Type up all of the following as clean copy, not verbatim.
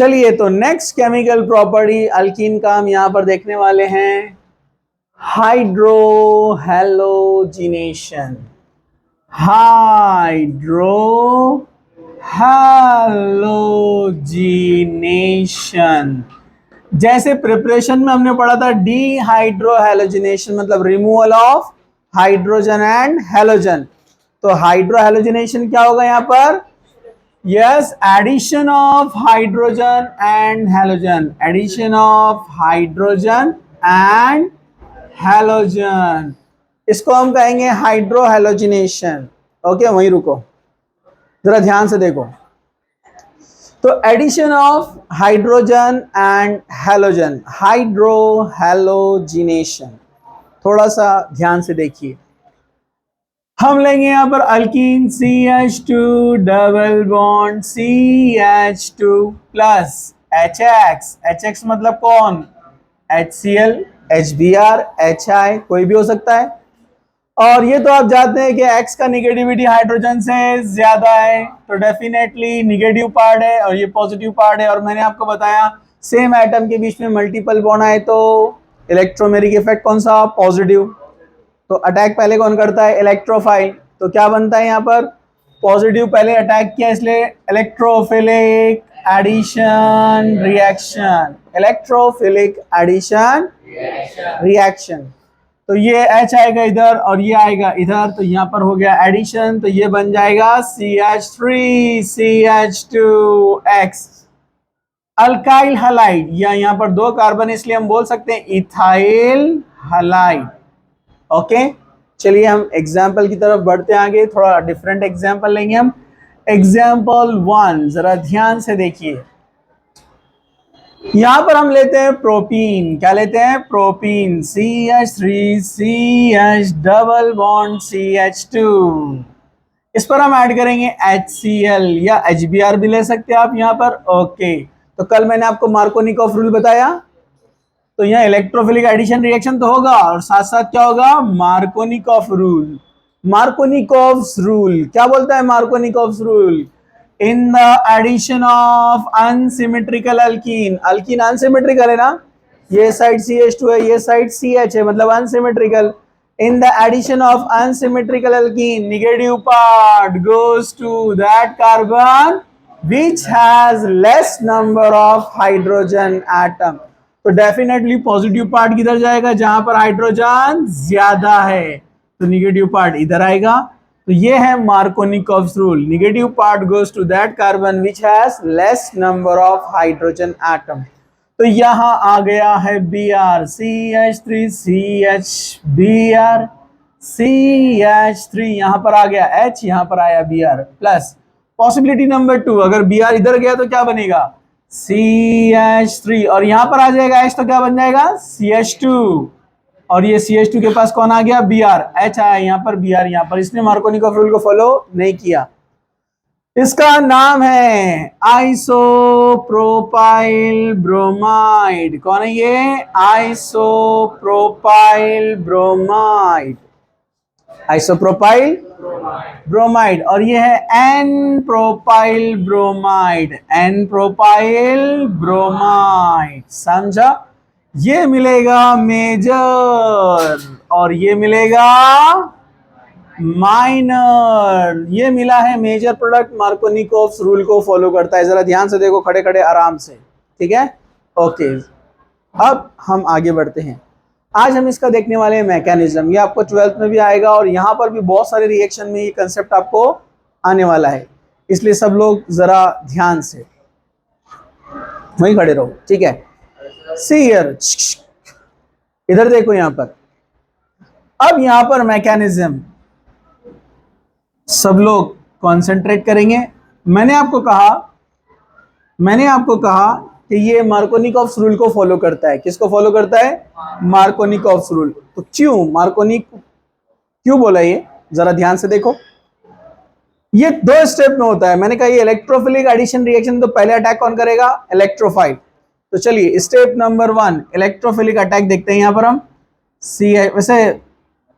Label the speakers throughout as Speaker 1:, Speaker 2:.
Speaker 1: चलिए तो next chemical property alkyne का हम यहां पर देखने वाले हैं, हाइड्रो हैलोजिनेशन। हाइड्रो हैलोजिनेशन जैसे प्रिपरेशन में हमने पढ़ा था डीहाइड्रो हैलोजिनेशन मतलब removal of hydrogen and halogen. तो हाइड्रो हैलोजिनेशन क्या होगा यहां पर? Yes, addition of hydrogen and halogen, addition of hydrogen and halogen, इसको हम कहेंगे हाइड्रो हैलोजिनेशन। ओके, वहीं रुको, जरा ध्यान से देखो। तो addition of hydrogen and halogen, hydrohalogenation, थोड़ा सा ध्यान से देखिए। हम लेंगे यहां पर alkene CH2 double bond CH2 plus HX, HX मतलब कौन? HCl, HBr, HI, कोई भी हो सकता है। और ये तो आप जानते हैं कि X का निगेटिविटी हाइड्रोजन से ज्यादा है, तो डेफिनेटली निगेटिव पार्ट है और ये पॉजिटिव पार्ट है। और मैंने आपको बताया सेम एटम के बीच में मल्टीपल बॉन्ड आए तो इलेक्ट्रोमेरिक इफेक्ट कौन सा? पॉजिटिव। तो अटैक पहले कौन करता है? इलेक्ट्रोफाइल। तो क्या बनता है यहाँ पर? पॉजिटिव पहले अटैक किया, इसलिए electrophilic addition reaction, electrophilic addition reaction. तो ये H आएगा इधर और ये आएगा इधर, तो यहाँ पर हो गया एडिशन, तो ये बन जाएगा CH3CH2X अल्काइल हलाइड, या यहाँ पर दो कार्बन इसलिए हम बोल सकते हैं इथाइल हलाइड। ओके, चलिए हम एग्जाम्पल की तरफ बढ़ते हैं आगे, थोड़ा डिफरेंट एग्जाम्पल लेंगे हम। एग्जाम्पल 1 जरा ध्यान से देखिए। यहां पर हम लेते हैं प्रोपीन। क्या लेते हैं? Propene CH3CH double bond CH2, इस पर हम ऐड करेंगे HCl या HBr भी ले सकते हैं आप यहां पर। ओके, तो कल मैंने आपको मार्कोनिकॉफ रूल बताया, तो यहाँ इलेक्ट्रोफिलिक एडिशन रिएक्शन तो होगा और साथ साथ क्या होगा? Markovnikov rule. मार्कोनिकॉफ रूल क्या बोलता है? Markovnikov rule, in the addition of unsymmetrical alkene, alkene unsymmetrical है ना, ये साइड CH2 है, ये साइड CH है, मतलब unsymmetrical. In the addition of unsymmetrical alkene, negative part goes to that carbon which has less number of hydrogen atom। तो definitely positive part किधर जाएगा? जहां पर हाइड्रोजन ज्यादा है, तो निगेटिव पार्ट इधर आएगा। तो ये है Markovnikov rule, negative part goes to that carbon which has less number of hydrogen atom. तो यहां आ गया है Br, CH3CH CH3, यहां पर आ गया H, यहां पर आया Br प्लस। पॉसिबिलिटी नंबर 2, अगर Br इधर गया तो क्या बनेगा? CH3, और यहां पर आ जाएगा H, तो क्या बन जाएगा? CH2, और ये CH2 के पास कौन आ गया? Br, H आया यहाँ पर, Br यहाँ पर। इसने मार्कोनिकॉफ रूल को फॉलो नहीं किया। इसका नाम है आइसोप्रोपाइल ब्रोमाइड। कौन है ये? Isopropyl bromide, isopropyl bromide. और ये है n propyl bromide, n propyl bromide, समझा? ये मिलेगा मेजर और ये मिलेगा माइनर। ये मिला है मेजर प्रोडक्ट, मार्कोनिकॉफ रूल को फॉलो करता है। जरा ध्यान से देखो, खड़े खड़े आराम से, ठीक है? ओके, अब हम आगे बढ़ते हैं। आज हम इसका देखने वाले हैं मैकेनिज्म। ये आपको 12th में भी आएगा और यहाँ पर भी बहुत सारे रिएक्शन में ये कंसेप्ट आपको आने वाला है, इसलिए सब लोग जरा ध्यान से वहीं खड़े रहो, ठीक है? सी हियर, इधर देखो यहाँ पर। अब यहाँ पर मैकेनिज्म सब लोग कॉन्सेंट्रेट करेंगे। मैंने आपको कहा कि ये मार्कोनिकॉफ रूल को फॉलो करता है। किसको फॉलो करता है? Markovnikov rule. तो क्यों बोला ये? जरा ध्यान से देखो। ये 2 स्टेप में होता है। मैंने कहा ये इलेक्ट्रोफिलिक एडिशन रिएक्शन, तो पहले अटैक कौन करेगा? इलेक्ट्रोफाइल। तो चलिए स्टेप नंबर 1 इलेक्ट्रोफिलिक अटैक देखते हैं यहाँ पर हम। वैसे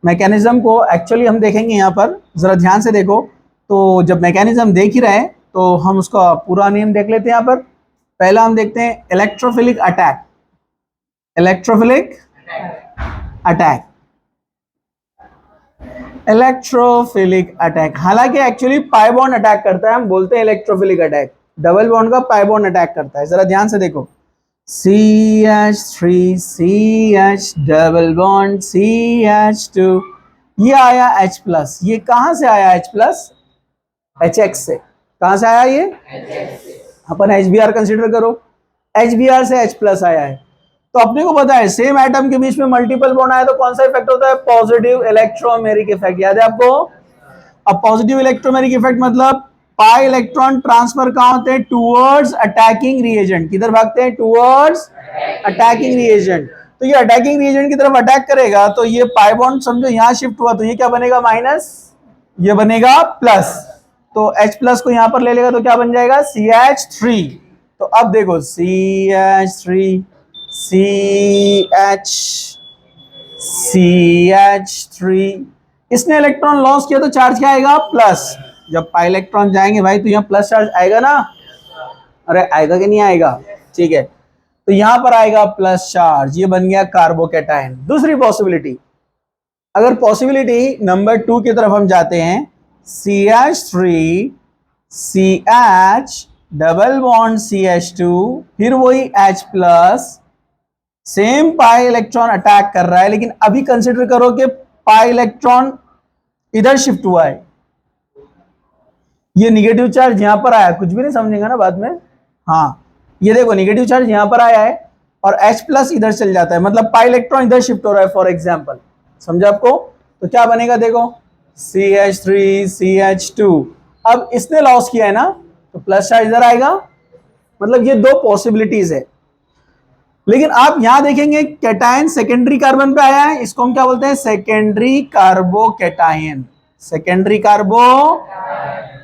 Speaker 1: मैकेनिज्म को एक्चुअली हम देखेंगे यहाँ पर, जरा ध्यान से देखो। तो जब मैकेनिज्म देख ही रहे तो हम उसका पूरा नेम देख लेते हैं यहाँ पर। पहला हम देखते हैं electrophilic attack. Electrophilic attack, electrophilic attack, हालांकि एक्चुअली पाई बॉन्ड अटैक करता है, हम बोलते हैं इलेक्ट्रोफिलिक अटैक, डबल बॉन्ड का पाई बॉन्ड अटैक करता है। जरा ध्यान से देखो, CH3 CH double bond CH2, ये आया H प्लस, ये कहां से आया H प्लस? HX से। कहां से आया ये? अपन HBr कंसीडर करो, HBr से H प्लस आया है। तो अपने को पता है सेम एटम के बीच में मल्टीपल बॉन्ड आया तो कौन सा इफेक्ट होता है? पॉजिटिव इलेक्ट्रोमेरिक इफेक्ट, याद है आपको? अब पॉजिटिव इलेक्ट्रोमेरिक इफेक्ट मतलब पाई इलेक्ट्रॉन ट्रांसफर कहां होते हैं? Towards attacking reagent. किधर भागते हैं? Towards attacking reagent. तो ये अटैकिंग रिएजेंट की तरफ अटैक करेगा तो ये पाई बॉन्ड समझो यहां शिफ्ट हुआ तो ये क्या बनेगा? माइनस, ये बनेगा प्लस। तो H प्लस को यहां पर ले लेगा तो क्या बन जाएगा? CH3। तो अब देखो CH3 CH CH3, इसने इलेक्ट्रॉन लॉस किया तो चार्ज क्या आएगा? प्लस। जब पाई इलेक्ट्रॉन जाएंगे भाई तो यहाँ प्लस चार्ज आएगा ना? अरे आएगा कि नहीं आएगा? ठीक है, तो यहां पर आएगा प्लस चार्ज, ये बन गया कार्बोकैटायन। दूसरी पॉसिबिलिटी, अगर पॉसिबिलिटी नंबर 2 की तरफ हम जाते हैं, CH3 CH double bond CH2, फिर वही H plus, same pi electron attack कर रहा है, लेकिन अभी कंसिडर करो कि पाई इलेक्ट्रॉन इधर शिफ्ट हुआ है, ये निगेटिव चार्ज यहां पर आया, कुछ भी नहीं समझेगा ना बाद में। हाँ, ये देखो निगेटिव चार्ज यहां पर आया है और H प्लस इधर चल जाता है, मतलब पाई इलेक्ट्रॉन इधर शिफ्ट हो रहा है फॉर एग्जाम्पल, समझा आपको? तो क्या बनेगा देखो, CH3 CH2, अब इसने लॉस किया है ना तो प्लस चार्ज इधर आएगा, मतलब ये दो पॉसिबिलिटीज है। लेकिन आप यहां देखेंगे कैटायन सेकेंडरी कार्बन पे आया है, इसको हम क्या बोलते हैं? सेकेंडरी कार्बोकैटायन, सेकेंडरी कार्बो,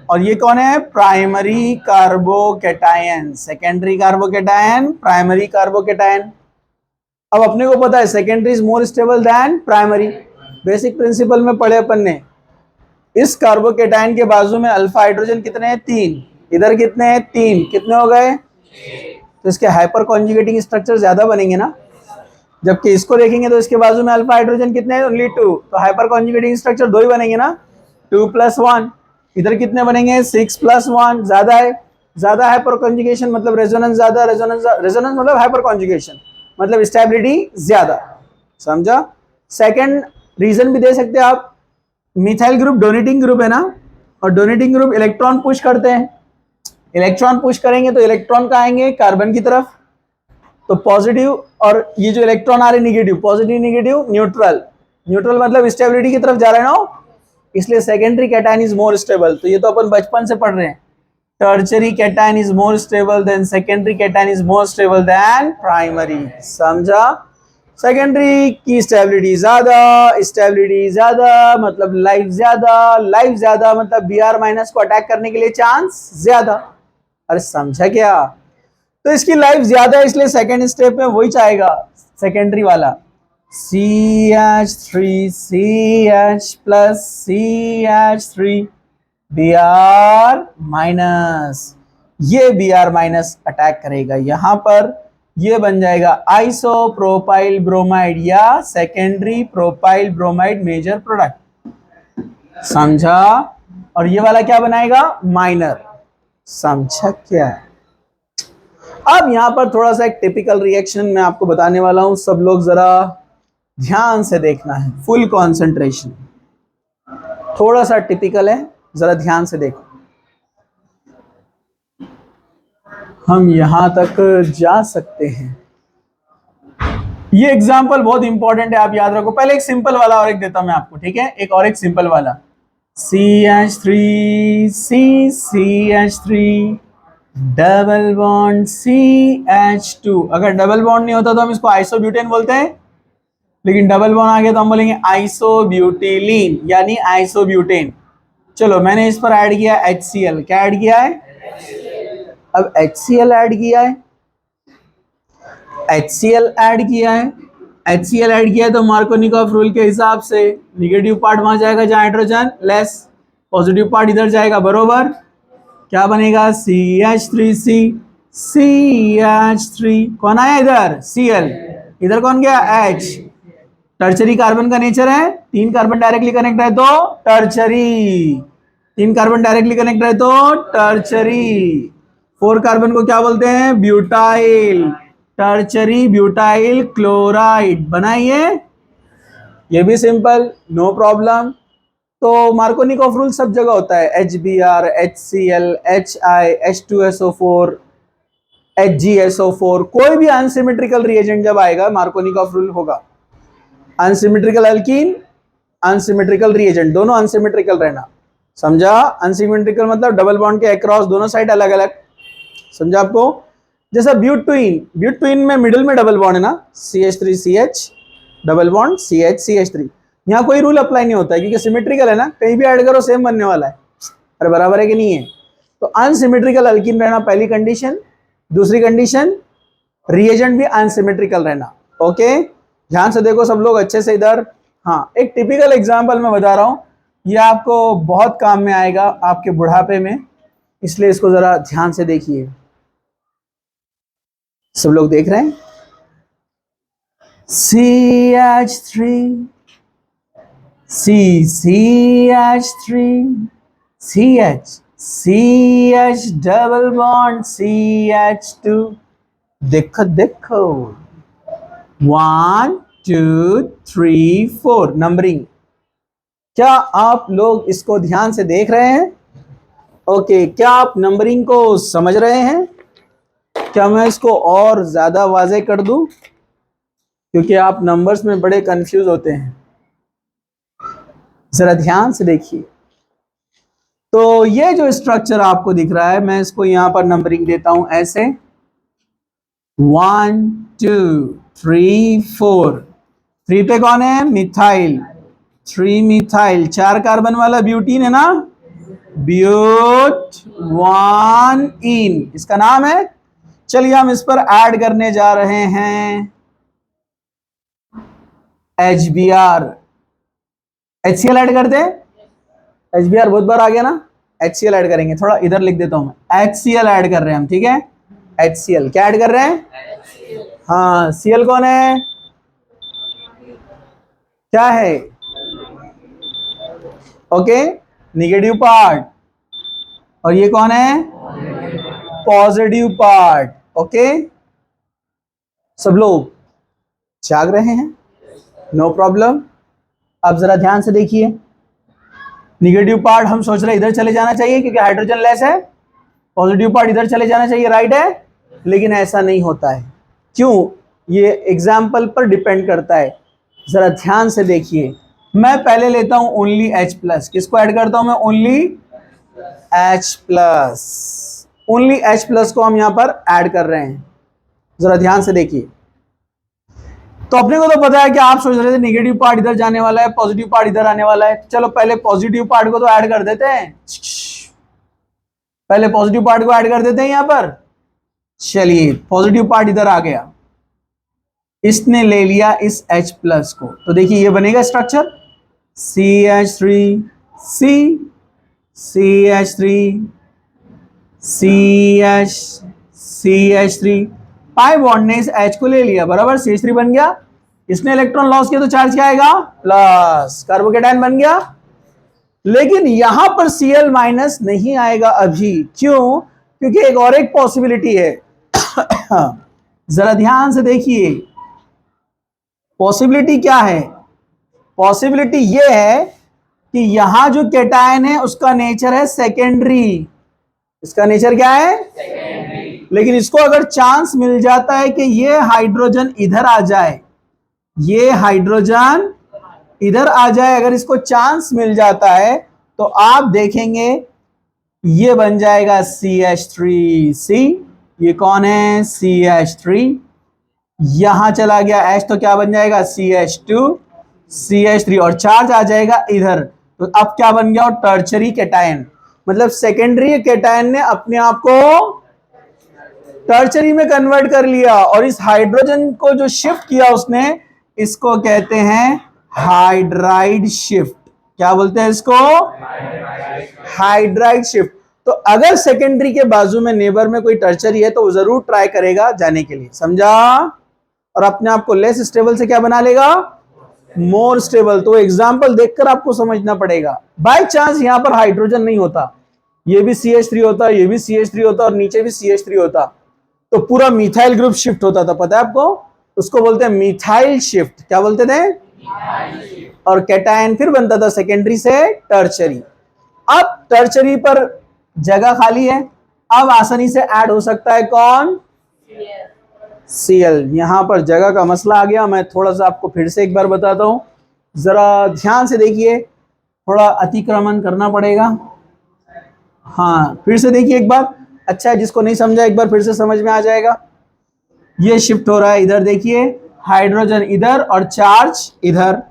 Speaker 1: और ये कौन है? Primary carbocation, secondary carbocation, primary carbocation. अब अपने को पता है secondary is more stable then primary, basic principle में पढ़े अपन ने। इस कार्बोकैटायन के बाजू में अल्फा हाइड्रोजन कितने हैं? 3, इधर कितने हैं? 3, कितने हो गए? तो इसके हाइपर कॉन्जुगेटिंग स्ट्रक्चर ज्यादा बनेंगे ना, जबकि इसको देखेंगे तो इसके बाजू में अल्फा हाइड्रोजन कितने हैं? ओनली 2, तो हाइपर कॉन्जुगेटिंग स्ट्रक्चर 2 ही बनेंगे ना, 2 + 1। इधर कितने बनेंगे? 6 + 1, ज्यादा है, ज्यादा हाइपर कॉन्जुगेशन मतलब रेजोनेंस ज्यादा, रेजोनेंस मतलब हाइपर कॉन्जुगेशन मतलब स्टेबिलिटी ज्यादा, समझा? सेकंड रीजन भी दे सकते हैं आप, मिथाइल ग्रुप डोनेटिंग ग्रुप है ना, और डोनेटिंग ग्रुप इलेक्ट्रॉन पुश करते हैं, इलेक्ट्रॉन पुश करेंगे तो इलेक्ट्रॉन का आएंगे कार्बन की तरफ, तो पॉजिटिव, और ये जो इलेक्ट्रॉन आ रहे negative, positive negative neutral, neutral मतलब स्टेबिलिटी की तरफ जा रहे हैं ना, इसलिए secondary cation is more stable. तो ये तो अपन बचपन से पढ़ रहे हैं, tertiary cation is more stable then secondary cation is more stable then primary, समझा? सेकेंडरी की स्टेबिलिटी ज्यादा मतलब लाइफ ज्यादा मतलब Br- को अटैक करने के लिए चांस ज्यादा। अरे समझा क्या? तो इसकी लाइफ ज्यादा है इसलिए सेकेंड स्टेप में वही चाहेगा, सेकेंडरी वाला, CH3 CH plus CH3 Br-, ये Br- अटैक करेगा यहां पर, ये बन जाएगा आइसोप्रोपाइल ब्रोमाइड या secondary propyl bromide major product, समझा? और ये वाला क्या बनाएगा? माइनर, समझा क्या? अब यहां पर थोड़ा सा एक टिपिकल रिएक्शन मैं आपको बताने वाला हूं, सब लोग जरा ध्यान से देखना है, फुल कंसंट्रेशन, थोड़ा सा टिपिकल है, जरा ध्यान से देखो। हम यहां तक जा सकते हैं, ये एग्जाम्पल बहुत इंपॉर्टेंट है, आप याद रखो। पहले एक सिंपल वाला और एक देता हूं मैं आपको, ठीक है? एक और एक सिंपल वाला, CH3 CH3 double bond CH2, अगर डबल बॉन्ड नहीं होता तो हम इसको आइसोब्यूटेन बोलते हैं, लेकिन डबल बॉन्ड आ गया तो हम बोलेंगे आइसोब्यूटिलीन यानी आइसोब्यूटेन। चलो मैंने इस पर ऐड किया HCl, क्या ऐड किया है? अब HCl ऐड किया है, HCl ऐड किया है, HCl ऐड किया है तो मार्कोनिकॉफ रूल के हिसाब से निगेटिव पार्ट वहां जाएगा जहां हाइड्रोजन लेस, पॉजिटिव पार्ट इधर जाएगा, बरोबर? क्या बनेगा? CH3C, CH3 कौन आया इधर, Cl, इधर कौन गया H। टर्चरी कार्बन का नेचर है, 3 कार्बन डायरेक्टली कनेक्ट है तो टर्चरी, 3 कार्बन डायरेक्टली कनेक्ट है तो टर्चरी। 4 कार्बन को क्या बोलते हैं, ब्यूटाइल, टर्चरी ब्यूटाइल क्लोराइड बनाइए, ये भी सिंपल, नो प्रॉब्लम। तो मार्कोनिकॉफ रूल सब जगह होता है, HBr, HCl, HI, H2SO4, HgSO4, कोई भी अनसिमेट्रिकल रिएजेंट जब आएगा मार्कोनिकॉफ रूल होगा। अनसिमेट्रिकल अल्कीन, अनसिमेट्रिकल रिएजेंट, दोनों अनसिमेट्रिकल रहना, समझा। अनसिमेट्रिकल मतलब डबल बॉन्ड के अक्रॉस दोनों साइड अलग अलग, समझा आपको। जैसा ब्यूटवीन, ब्यूटवीन में मिडिल में डबल बॉन्ड है ना, CH3CH डबल बॉन्ड CH3। यहाँ कोई रूल अप्लाई नहीं होता है क्योंकि सिमेट्रिकल है ना, कहीं भी ऐड करो सेम बनने वाला है। अरे बराबर है कि नहीं है। तो अनसिमेट्रिकल अल्कीन रहना पहली कंडीशन। दूसरी कंडीशन, रिएजेंट भी अनसिमेट्रिकल रहना। ओके, ध्यान से देखो सब लोग अच्छे से इधर। हाँ, एक टिपिकल एग्जांपल मैं बता रहा हूँ, ये आपको बहुत काम में आएगा आपके बुढ़ापे में, इसलिए इसको जरा ध्यान से देखिए। सब लोग देख रहे हैं, CH3 CH3 CH double bond CH2। देखो देखो, 1 2 3 4 नंबरिंग। क्या आप लोग इसको ध्यान से देख रहे हैं? ओके, क्या आप नंबरिंग को समझ रहे हैं? क्या मैं इसको और ज्यादा वाज़ेह कर दूं, क्योंकि आप नंबर्स में बड़े कंफ्यूज होते हैं। जरा ध्यान से देखिए। तो ये जो स्ट्रक्चर आपको दिख रहा है, मैं इसको यहां पर नंबरिंग देता हूं ऐसे, 1 2 3 4। 3 पे कौन है, मिथाइल, 3 मिथाइल, 4 कार्बन वाला ब्यूटीन है ना, ब्यूट 1 इन, इसका नाम है। चलिए हम इस पर ऐड करने जा रहे हैं HBr। HCl ऐड कर दे, HBr बहुत बार आ गया ना, HCl ऐड करेंगे, थोड़ा इधर लिख देता हूं मैं, HCl ऐड कर रहे हैं हम, ठीक है। HCl क्या ऐड कर रहे हैं, हाँ, Cl कौन है, क्या है, ओके, नेगेटिव पार्ट, और ये कौन है, पॉजिटिव पार्ट। ओके, सब लोग जाग रहे हैं, नो प्रॉब्लम। अब जरा ध्यान से देखिए, निगेटिव पार्ट हम सोच रहे इधर चले जाना चाहिए क्योंकि हाइड्रोजन लेस है, पॉजिटिव पार्ट इधर चले जाना चाहिए, राइट है, लेकिन ऐसा नहीं होता है। क्यों, ये एग्जाम्पल पर डिपेंड करता है। जरा ध्यान से देखिए, मैं पहले लेता हूं ओनली H+, किसको ऐड करता हूं मैं, ओनली H+, ओनली H+ को हम यहां पर ऐड कर रहे हैं। जरा ध्यान से देखिए, तो अपने को तो पता है कि आप सोच रहे थे नेगेटिव पार्ट इधर जाने वाला है, पॉजिटिव पार्ट इधर आने वाला है। चलो पहले पॉजिटिव पार्ट को तो ऐड कर देते हैं, पहले पॉजिटिव पार्ट को ऐड कर देते हैं यहां पर। चलिए, पॉजिटिव पार्ट इधर आ गया, इसने ले लिया इस H+ को, तो देखिए ये बनेगा structure CH3 CH3 CH3। Pi bond ने इस H को ले लिया, बराबर, CH3 बन गया, इसने इलेक्ट्रॉन लॉस किया तो चार्ज क्या आएगा, प्लस, कार्बोकेटायन बन गया। लेकिन यहां पर Cl- नहीं आएगा अभी, क्यों, क्योंकि एक और एक पॉसिबिलिटी है। जरा ध्यान से देखिए, पॉसिबिलिटी क्या है, पॉसिबिलिटी ये है कि यहां जो कैटायन है उसका नेचर है सेकेंडरी, इसका नेचर क्या है, सेकेंडरी। लेकिन इसको अगर चांस मिल जाता है कि ये हाइड्रोजन इधर आ जाए, ये हाइड्रोजन इधर आ जाए, अगर इसको चांस मिल जाता है तो आप देखेंगे ये बन जाएगा CH3C। ये कौन है, CH3, यहां चला गया H तो क्या बन जाएगा, CH2 CH3, और चार्ज आ जाएगा इधर, तो अब क्या बन गया, टर्चरी कैटायन। मतलब सेकेंडरी कैटायन ने अपने आप को टर्चरी में कन्वर्ट कर लिया, और इस हाइड्रोजन को जो शिफ्ट किया उसने, इसको कहते हैं हाइड्राइड शिफ्ट। क्या बोलते हैं इसको, हाइड्राइड शिफ्ट। तो अगर सेकेंडरी के बाजू में नेबर में कोई टर्चरी है तो वो जरूर ट्राई करेगा जाने के लिए, समझा? और अपने आप को लेस स्टेबल से क्या बना लेगा? More stable. तो एग्जांपल देखकर आपको समझना पड़ेगा। बाय चांस यहां पर हाइड्रोजन नहीं होता, ये भी CH3 होता, ये भी CH3 होता और नीचे भी CH3 होता, तो पूरा मिथाइल ग्रुप शिफ्ट होता था, पता है आपको? उसको बोलते हैं मिथाइल शिफ्ट। क्या बोलते थे? और कैटायन फिर बनता था सेकेंडरी से टर्चरी। अब टर्चरी पर जगह खाली है, अब आसानी से ऐड हो सकता है कौन? Cl। यहां पर जगह का मसला आ गया। मैं थोड़ा सा आपको फिर से एक बार बताता हूं, जरा ध्यान से देखिए, थोड़ा अतिक्रमण करना पड़ेगा। हाँ, फिर से देखिए एक बार। अच्छा है, जिसको नहीं समझा एक बार फिर से समझ में आ जाएगा। ये शिफ्ट हो रहा है, इधर देखिए, हाइड्रोजन इधर और चार्ज इधर,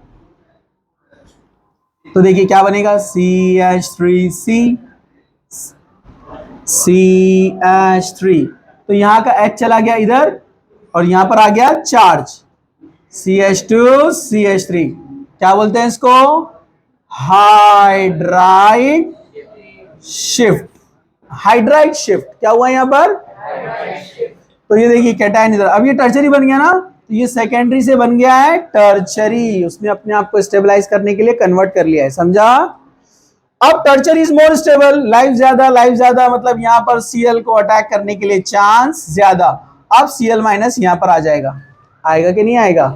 Speaker 1: तो देखिए क्या बनेगा? CH3C, CH3। तो यहां का H चला गया इधर और यहां पर आ गया चार्ज, CH2 CH3। क्या बोलते हैं इसको? Hydride shift. हाइड्राइड शिफ्ट क्या हुआ यहां पर? तो ये देखिए कैटायन इधर, अब ये टर्चरी बन गया ना, तो ये सेकेंडरी से बन गया है टर्चरी। उसने अपने आप को स्टेबलाइज करने के लिए कन्वर्ट कर लिया है, समझा? अब tertiary is more stable, life ज्यादा मतलब यहां पर Cl को अटैक करने के लिए चांस ज्यादा। अब Cl माइनस यहां पर आ जाएगा, आएगा कि नहीं आएगा?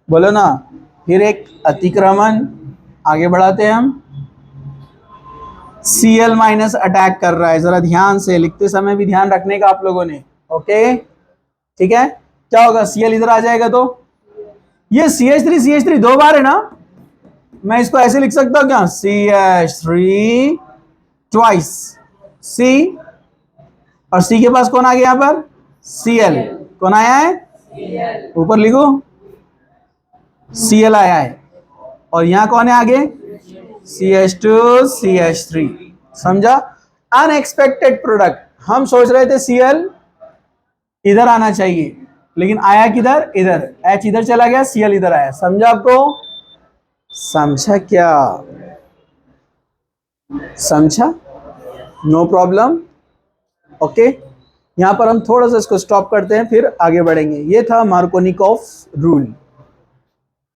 Speaker 1: बोलो ना। फिर एक अतिक्रमण आगे बढ़ाते हैं हम। Cl माइनस अटैक कर रहा है, जरा ध्यान से लिखते समय भी ध्यान रखने का आप लोगों ने, ओके? ठीक है, क्या होगा? Cl इधर आ जाएगा, तो ये CH3 दो बार है ना, मैं इसको ऐसे लिख सकता हूं क्या? CH3 ट्वाइस C, और C के पास कौन आ गया यहां पर? Cl। कौन आया है? ऊपर लिखो, Cl आया है, और यहां कौन है आगे? CH2 CH3। समझा? Unexpected product. हम सोच रहे थे Cl इधर आना चाहिए, लेकिन आया किधर? इधर। H इधर चला गया, Cl इधर आया। समझा आपको? समझा क्या? समझा? No problem, okay? यहां पर हम थोड़ा सा इसको स्टॉप करते हैं, फिर आगे बढ़ेंगे। ये था मार्कोनिकॉफ रूल।